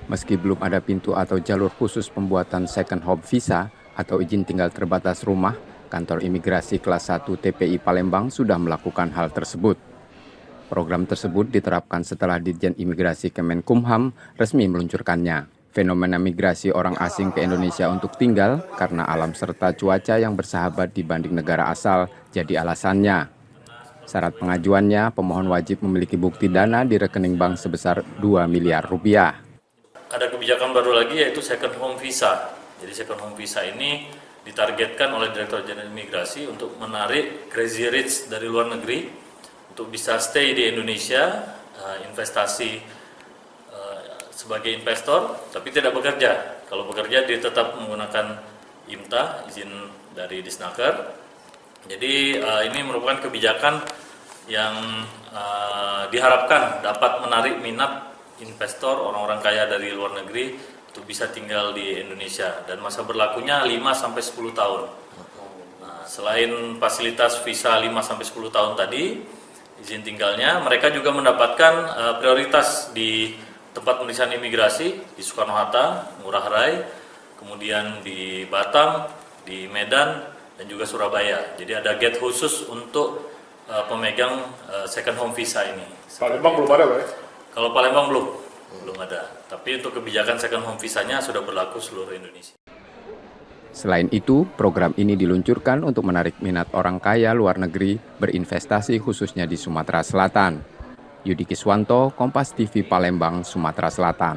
Meski belum ada pintu atau jalur khusus pembuatan second home visa atau izin tinggal terbatas rumah, kantor imigrasi kelas 1 TPI Palembang sudah melakukan hal tersebut. Program tersebut diterapkan setelah Ditjen Imigrasi Kemenkumham resmi meluncurkannya. Fenomena migrasi orang asing ke Indonesia untuk tinggal karena alam serta cuaca yang bersahabat dibanding negara asal jadi alasannya. Syarat pengajuannya, pemohon wajib memiliki bukti dana di rekening bank sebesar 2 miliar rupiah. Ada kebijakan baru lagi yaitu second home visa. Jadi second home visa ini ditargetkan oleh Direktur Jenderal Imigrasi untuk menarik crazy rich dari luar negeri untuk bisa stay di Indonesia, investasi sebagai investor, tapi tidak bekerja. Kalau bekerja dia tetap menggunakan IMTA, izin dari Disnaker. Jadi ini merupakan kebijakan yang diharapkan dapat menarik minat investor, orang-orang kaya dari luar negeri untuk bisa tinggal di Indonesia, dan masa berlakunya 5-10 tahun. Nah, selain fasilitas visa 5-10 tahun tadi, izin tinggalnya, mereka juga mendapatkan prioritas di tempat pemeriksaan imigrasi di Soekarno-Hatta, Ngurah Rai, kemudian di Batam, di Medan, dan juga Surabaya. Jadi ada gate khusus untuk pemegang second home visa ini. Palembang belum ada, Pak? Kalau Palembang belum ada. Tapi untuk kebijakan second home visanya sudah berlaku seluruh Indonesia. Selain itu, program ini diluncurkan untuk menarik minat orang kaya luar negeri berinvestasi khususnya di Sumatera Selatan. Yudi Kiswanto, Kompas TV Palembang, Sumatera Selatan.